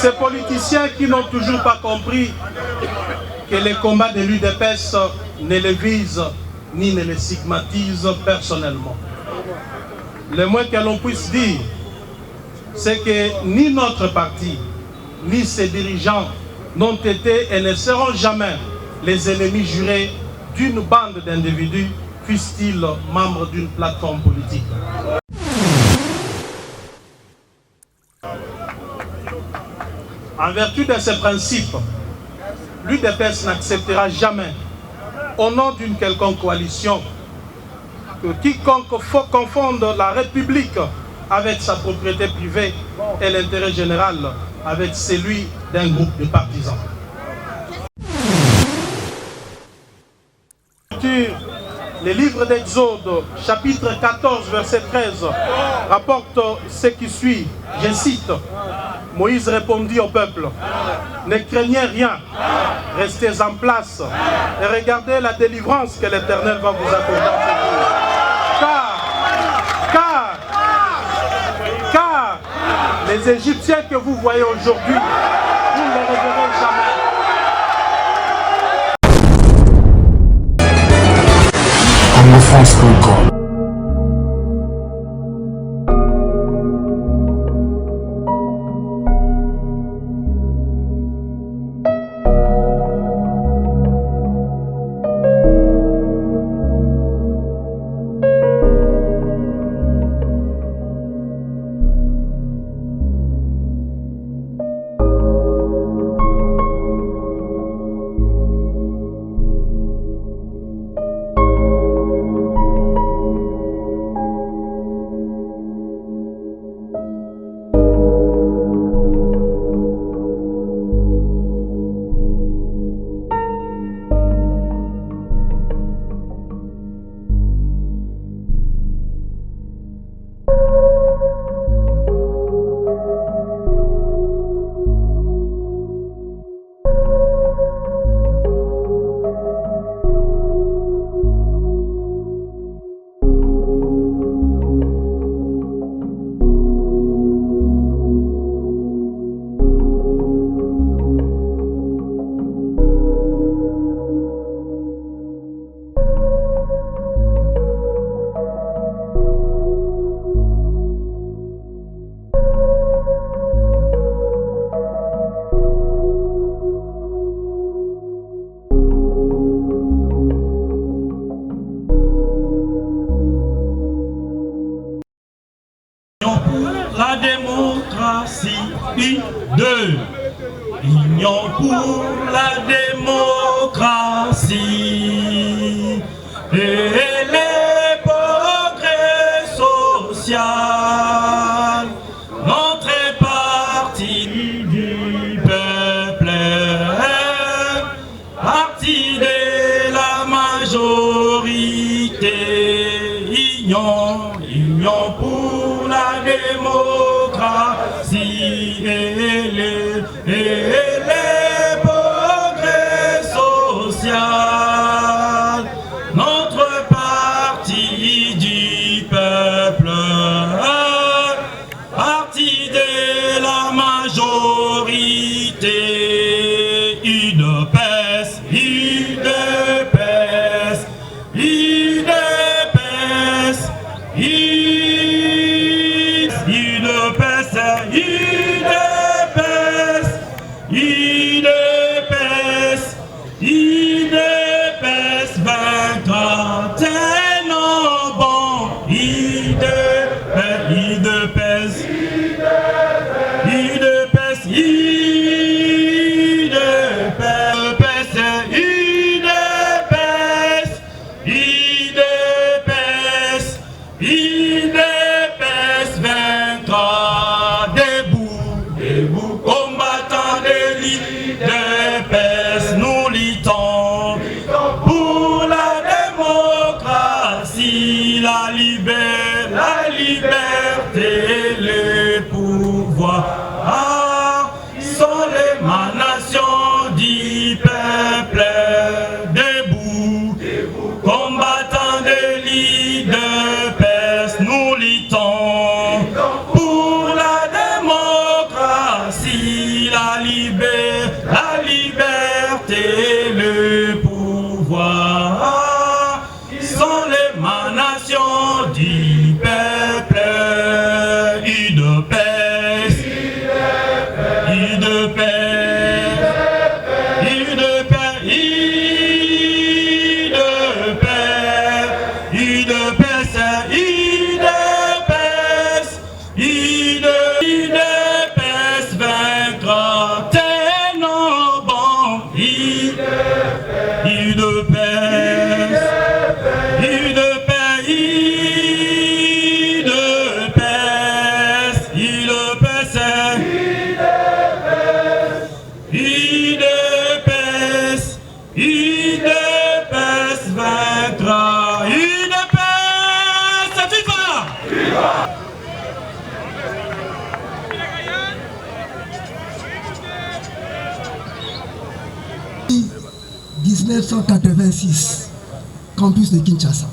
Ces politiciens qui n'ont toujours pas compris que les combats de l'UDPS ne les visent ni ne les stigmatisent personnellement. Le moins que l'on puisse dire, c'est que ni notre parti, ni ses dirigeants n'ont été et ne seront jamais les ennemis jurés d'une bande d'individus, fussent-ils membres d'une plateforme politique. En vertu de ces principes, l'UDPS n'acceptera jamais, au nom d'une quelconque coalition, que quiconque confonde la République avec sa propriété privée et l'intérêt général avec celui d'un groupe de partisans. Le livre d'Exode, chapitre 14, verset 13, rapporte ce qui suit. Je cite, Moïse répondit au peuple, ne craignez rien, restez en place et regardez la délivrance que l'Éternel va vous accorder. Car les Égyptiens que vous voyez aujourd'hui, vous ne les reverrez jamais. La démocratie, union pour la démocratie et les progrès social. Notre parti du peuple, parti de la majorité, union pour la démocratie et les progrès social. Notre parti du peuple, parti de la majorité, UDPS, UDPS, UDPS, UDPS, UDPS, UDPS, 24 ans, bon, UDPS, UDPS, UDPS, UDPS, UDPS, 23, debout, combattants de l'UDPS, nous luttons pour la démocratie, la liberté, 1986, campus de Kinshasa.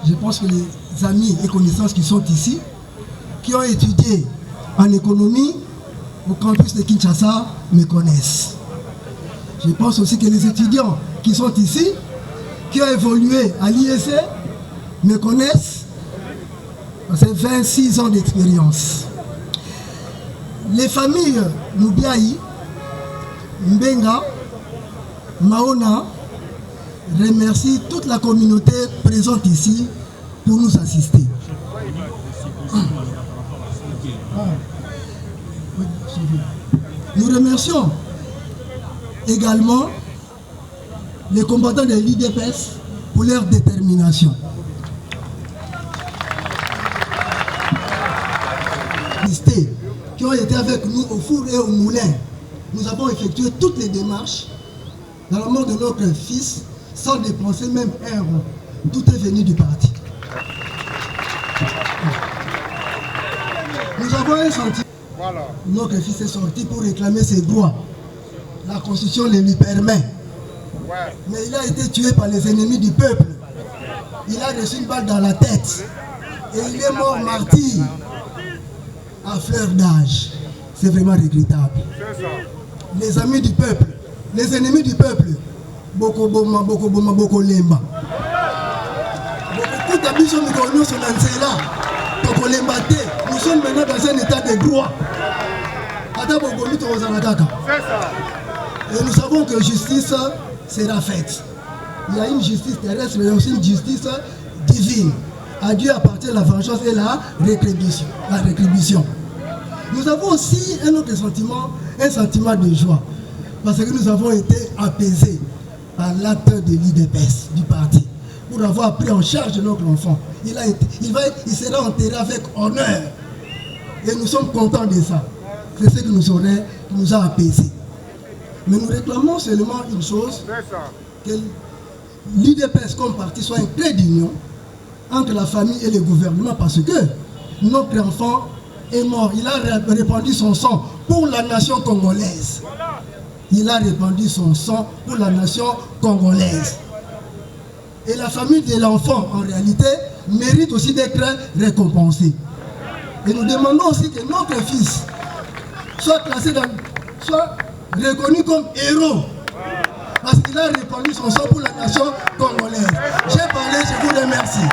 Je pense que les amis et connaissances qui sont ici, qui ont étudié en économie au campus de Kinshasa, me connaissent. Je pense aussi que les étudiants qui sont ici, qui ont évolué à l'IEC, me connaissent. C'est 26 ans d'expérience. Les familles Moubiaï, Mbenga, Maona remercient toute la communauté présente ici pour nous assister. Nous remercions également les combattants de l'IDPS pour leur détermination. Qui ont été avec nous au four et au moulin. Nous avons effectué toutes les démarches dans la mort de notre fils sans dépenser même un rond. Tout est venu du parti. Nous avons un sentiment. Voilà. Notre fils est sorti pour réclamer ses droits. La Constitution le lui permet. Ouais. Mais il a été tué par les ennemis du peuple. Il a reçu une balle dans la tête. Et il est mort martyr à fleur d'âge. C'est vraiment regrettable. Les amis du peuple, les ennemis du peuple, beaucoup lemba. Beaucoup d'habitudes nous sommes nous sommes maintenant dans un état de droit. Et nous savons que justice sera faite. Il y a une justice terrestre, mais aussi une justice divine. À Dieu appartient la vengeance et la rétribution. Nous avons aussi un autre sentiment, un sentiment de joie. Parce que nous avons été apaisés par l'acte de l'IDPS, du parti, pour avoir pris en charge notre enfant. Il sera enterré avec honneur. Et nous sommes contents de ça. C'est ce qui nous a apaisés. Mais nous réclamons seulement une chose, que l'IDPS comme parti soit un trait d'union entre la famille et le gouvernement, parce que notre enfant est mort. Il a répandu son sang pour la nation congolaise. Il a répandu son sang pour la nation congolaise. Et la famille de l'enfant, en réalité, mérite aussi d'être récompensée. Et nous demandons aussi que notre fils soit classé soit reconnu comme héros. Parce qu'il a répandu son sang pour la nation congolaise. J'ai parlé, je vous remercie.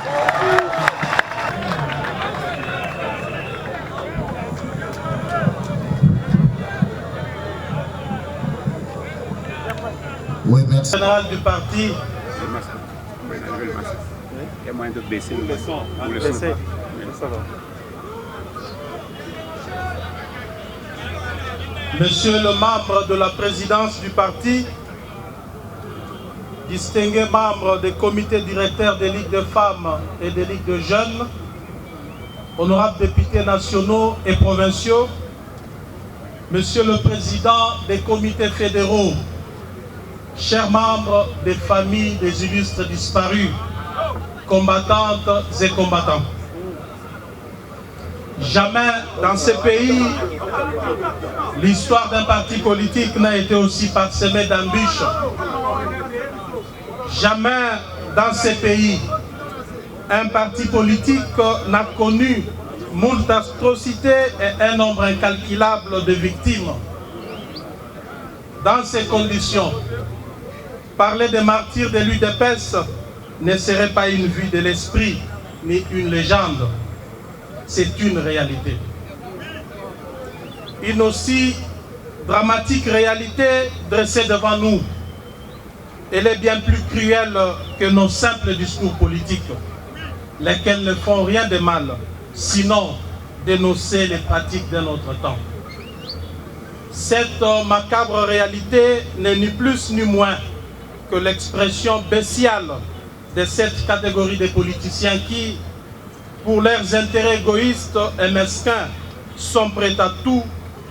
Oui, merci. Général du parti. Il y a moyen de baisser le son. Monsieur le membre de la présidence du parti, distingué membre des comités directeurs des ligues de femmes et des ligues de jeunes, honorables députés nationaux et provinciaux, Monsieur le président des comités fédéraux, chers membres des familles des illustres disparus, combattantes et combattants. Jamais dans ce pays, l'histoire d'un parti politique n'a été aussi parsemée d'embûches. Jamais dans ce pays, un parti politique n'a connu moult atrocités et un nombre incalculable de victimes. Dans ces conditions, parler des martyrs de l'UDPS ne serait pas une vue de l'esprit ni une légende. C'est une réalité. Une aussi dramatique réalité dressée devant nous. Elle est bien plus cruelle que nos simples discours politiques, lesquels ne font rien de mal, sinon dénoncer les pratiques de notre temps. Cette macabre réalité n'est ni plus ni moins que l'expression bestiale de cette catégorie de politiciens qui, pour leurs intérêts égoïstes et mesquins, sont prêts à tout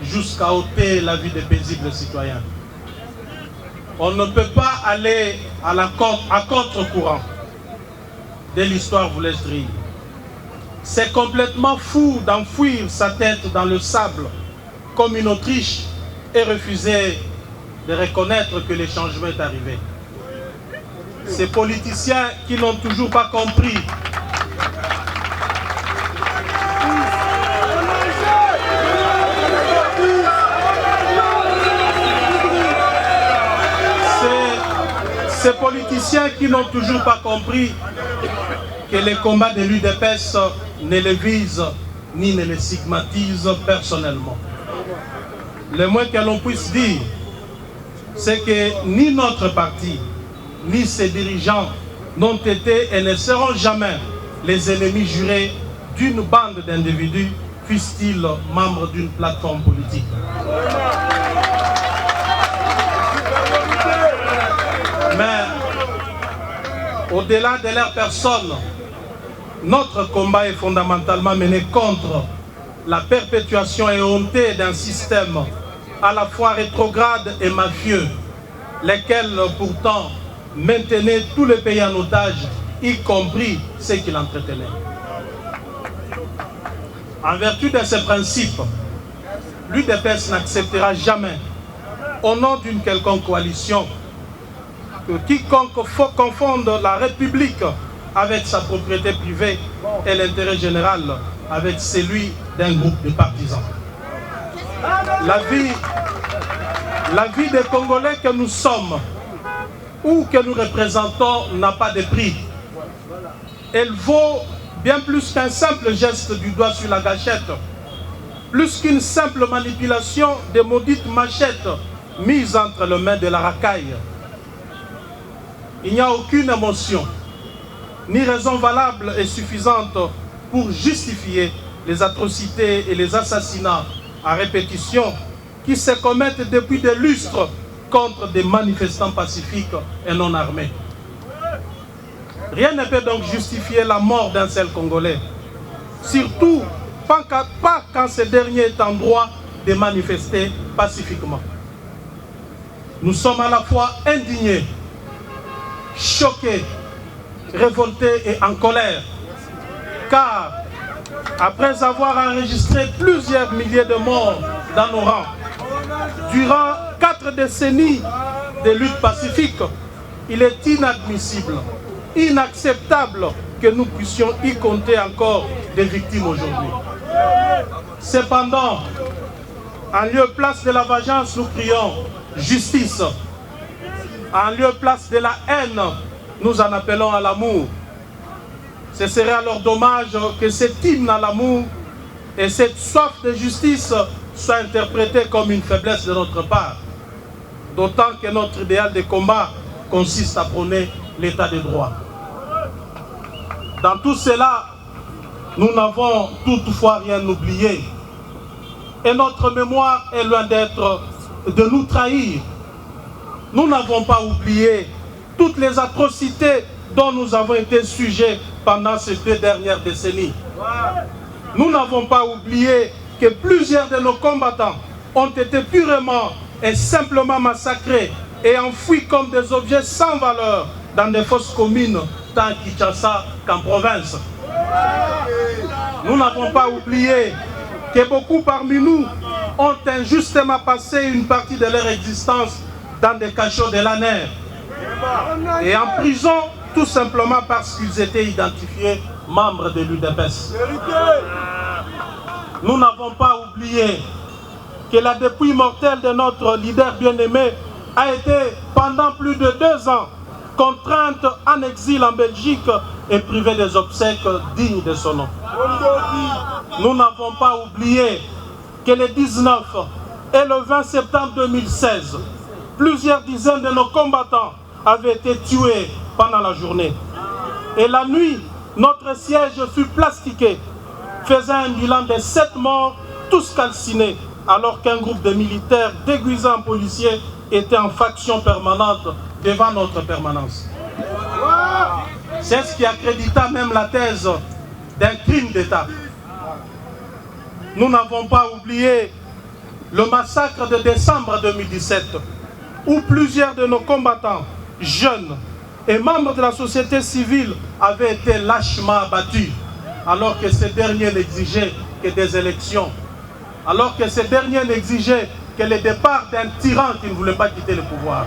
jusqu'à ôter la vie des paisibles citoyens. On ne peut pas aller à contre-courant de l'histoire vous laisse rire. C'est complètement fou d'enfouir sa tête dans le sable comme une Autriche et refuser de reconnaître que le changement est arrivé. ces politiciens qui n'ont toujours pas compris ces politiciens qui n'ont toujours pas compris que les combats de l'UDPS ne les visent ni ne les stigmatisent personnellement. Le moins que l'on puisse dire, c'est que ni notre parti, ni ses dirigeants n'ont été et ne seront jamais les ennemis jurés d'une bande d'individus, fussent-ils membres d'une plateforme politique. Mais au-delà de leur personne, notre combat est fondamentalement mené contre la perpétuation éhontée d'un système à la fois rétrograde et mafieux, lesquels pourtant maintenaient tous les pays en otage, y compris ceux qui l'entretenaient. En vertu de ces principes, l'UDPS n'acceptera jamais, au nom d'une quelconque coalition, que quiconque confonde la République avec sa propriété privée et l'intérêt général avec celui d'un groupe de partisans. La vie des Congolais que nous sommes ou que nous représentons n'a pas de prix. Elle vaut bien plus qu'un simple geste du doigt sur la gâchette, plus qu'une simple manipulation des maudites machettes mises entre les mains de la racaille. Il n'y a aucune émotion, ni raison valable et suffisante pour justifier les atrocités et les assassinats à répétition qui se commettent depuis des lustres contre des manifestants pacifiques et non armés. Rien ne peut donc justifier la mort d'un seul Congolais, surtout pas quand ce dernier est en droit de manifester pacifiquement. Nous sommes à la fois indignés, choqués, révoltés et en colère, car après avoir enregistré plusieurs milliers de morts dans nos rangs, durant 4 décennies de lutte pacifique, il est inadmissible, inacceptable que nous puissions y compter encore des victimes aujourd'hui. Cependant, en lieu et place de la vengeance, nous crions justice. En lieu et place de la haine, nous en appelons à l'amour. Ce serait alors dommage que cet hymne à l'amour et cette soif de justice soient interprétés comme une faiblesse de notre part. D'autant que notre idéal de combat consiste à prôner l'état de droit. Dans tout cela, nous n'avons toutefois rien oublié. Et notre mémoire est loin d'être de nous trahir. Nous n'avons pas oublié toutes les atrocités dont nous avons été sujets pendant ces 2 dernières décennies. Nous n'avons pas oublié que plusieurs de nos combattants ont été purement et simplement massacrés et enfouis comme des objets sans valeur dans des fosses communes tant à Kinshasa qu'en province. Nous n'avons pas oublié que beaucoup parmi nous ont injustement passé une partie de leur existence dans des cachots de l'ANER et en prison tout simplement parce qu'ils étaient identifiés membres de l'UDPS. Nous n'avons pas oublié que la dépouille mortelle de notre leader bien-aimé a été pendant plus de 2 ans contrainte en exil en Belgique et privée des obsèques dignes de son nom. Nous n'avons pas oublié que le 19 et le 20 septembre 2016, plusieurs dizaines de nos combattants avaient été tués pendant la journée. Et la nuit, notre siège fut plastiqué, faisant un bilan de 7 morts, tous calcinés, alors qu'un groupe de militaires déguisés en policiers était en faction permanente devant notre permanence. C'est ce qui accrédita même la thèse d'un crime d'État. Nous n'avons pas oublié le massacre de décembre 2017, où plusieurs de nos combattants, jeunes et membres de la société civile avaient été lâchement abattus, alors que ces derniers n'exigeaient que des élections, alors que ces derniers n'exigeaient que le départ d'un tyran qui ne voulait pas quitter le pouvoir.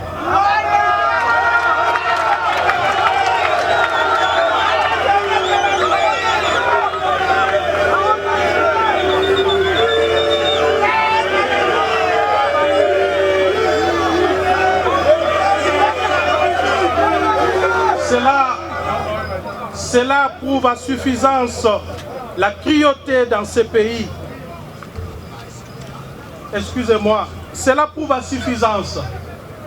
Cela prouve à suffisance la cruauté dans ces pays. Excusez-moi. Cela prouve à suffisance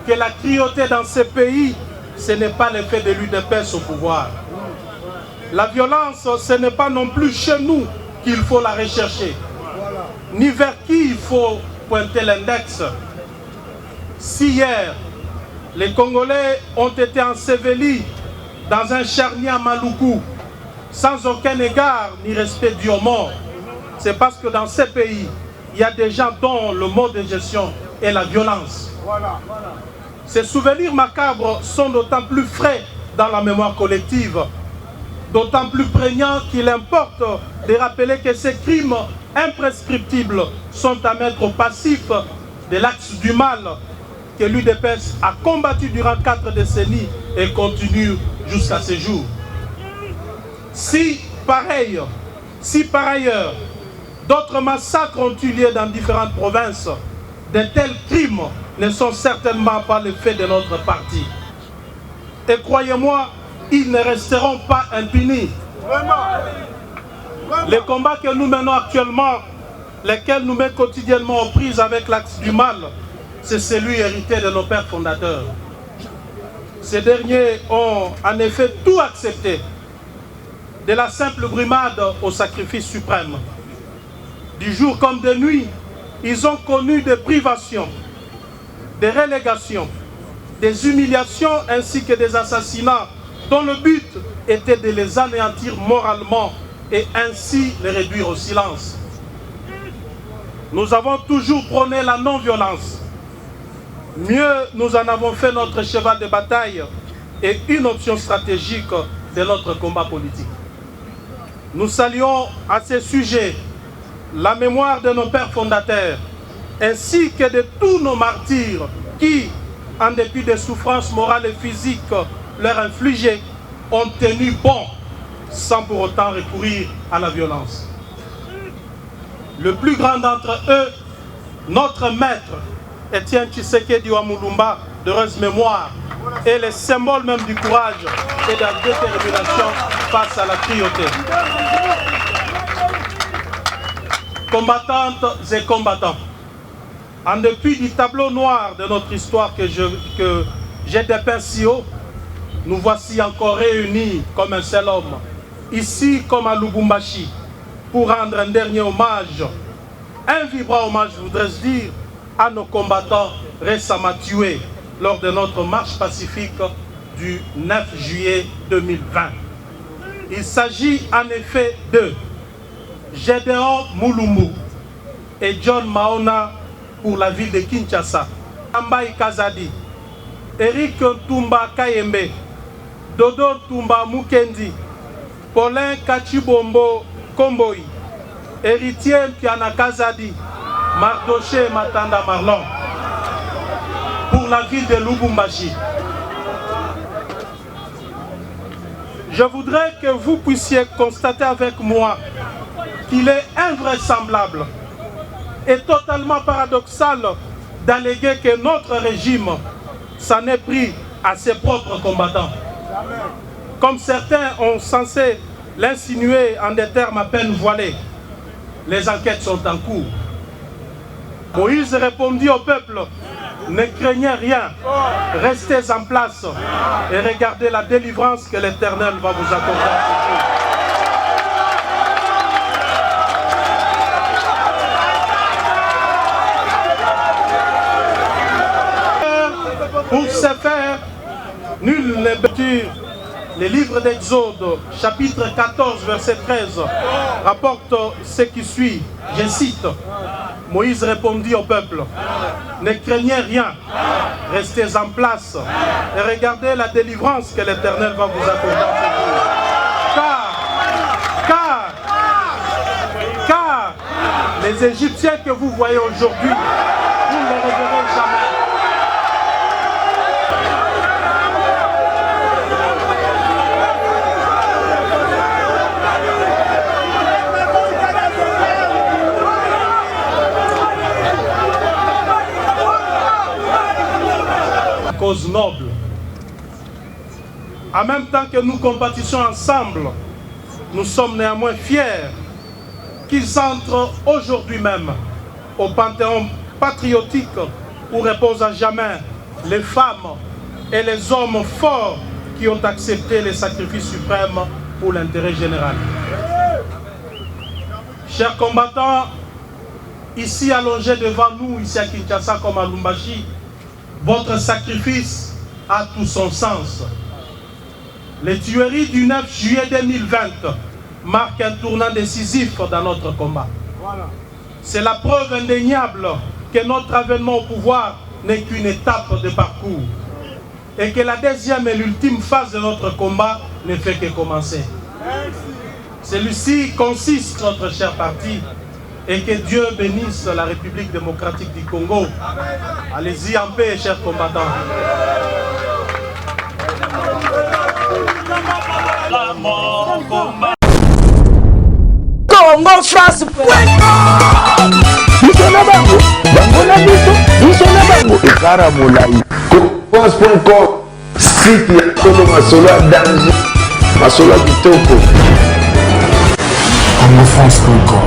que la cruauté dans ces pays, ce n'est pas l'effet de l'UDPS au pouvoir. La violence, ce n'est pas non plus chez nous qu'il faut la rechercher, ni vers qui il faut pointer l'index. Si hier, les Congolais ont été ensevelis dans un charnier à Maluku, sans aucun égard ni respect dû aux morts, c'est parce que dans ces pays, il y a des gens dont le mode de gestion est la violence. Ces souvenirs macabres sont d'autant plus frais dans la mémoire collective, d'autant plus prégnants qu'il importe de rappeler que ces crimes imprescriptibles sont à mettre au passif de l'axe du mal que l'UDPS a combattu durant 4 décennies et continue jusqu'à ce jour. Si par ailleurs, d'autres massacres ont eu lieu dans différentes provinces, de tels crimes ne sont certainement pas le fait de notre parti. Et croyez-moi, ils ne resteront pas impunis. Les combats que nous menons actuellement, lesquels nous mettent quotidiennement aux prises avec l'axe du mal, c'est celui hérité de nos pères fondateurs. Ces derniers ont en effet tout accepté, de la simple brimade au sacrifice suprême. Du jour comme de nuit, ils ont connu des privations, des relégations, des humiliations ainsi que des assassinats dont le but était de les anéantir moralement et ainsi les réduire au silence. Nous avons toujours prôné la non-violence. Mieux, nous en avons fait notre cheval de bataille et une option stratégique de notre combat politique. Nous saluons à ce sujet la mémoire de nos pères fondateurs, ainsi que de tous nos martyrs qui, en dépit des souffrances morales et physiques leur infligées, ont tenu bon sans pour autant recourir à la violence. Le plus grand d'entre eux, notre maître, Étienne Tshisekedi Wamulumba, d'heureuse mémoire, est le symbole même du courage et de la détermination face à la cruauté. Combattantes et combattants, en dépit du tableau noir de notre histoire que j'ai dépeint si haut, nous voici encore réunis comme un seul homme, ici comme à Lubumbashi, pour rendre un dernier hommage, un vibrant hommage, je voudrais dire, à nos combattants récemment tués lors de notre marche pacifique du 9 juillet 2020. Il s'agit en effet de Gédéon Moulumbu et John Maona pour la ville de Kinshasa, Ambaï Kazadi, Eric Ntumba Kayembe, Dodo Ntumba Mukendi, Paulin Kachibombo Komboï, Héritier Piana Kazadi, Mardoché Matanda Marlon, pour la ville de Lubumbashi. Je voudrais que vous puissiez constater avec moi qu'il est invraisemblable et totalement paradoxal d'alléguer que notre régime s'en est pris à ses propres combattants. Comme certains ont censé l'insinuer en des termes à peine voilés, les enquêtes sont en cours. Moïse répondit au peuple, ne craignez rien, restez en place et regardez la délivrance que l'Éternel va vous accorder. Pour ce faire, nul n'est battu. Le livre d'Exode, chapitre 14, verset 13, rapporte ce qui suit. Je cite, Moïse répondit au peuple, ne craignez rien, restez en place et regardez la délivrance que l'Éternel va vous accorder. Car les Égyptiens que vous voyez aujourd'hui, vous ne les reverrez jamais. Cause noble. En même temps que nous compatissons ensemble, nous sommes néanmoins fiers qu'ils entrent aujourd'hui même au panthéon patriotique où reposent à jamais les femmes et les hommes forts qui ont accepté les sacrifices suprêmes pour l'intérêt général. Chers combattants, ici allongés devant nous, ici à Kinshasa comme à Lubumbashi, votre sacrifice a tout son sens. Les tueries du 9 juillet 2020 marquent un tournant décisif dans notre combat. C'est la preuve indéniable que notre avènement au pouvoir n'est qu'une étape de parcours et que la deuxième et l'ultime phase de notre combat ne fait que commencer. Celui-ci consiste, notre cher parti, et que Dieu bénisse la République démocratique du Congo. Allez-y en paix, chers combattants. Congo France. France.com, site ya Solo Masolo à danger, Masolo à Kitoko. CongoFrance.com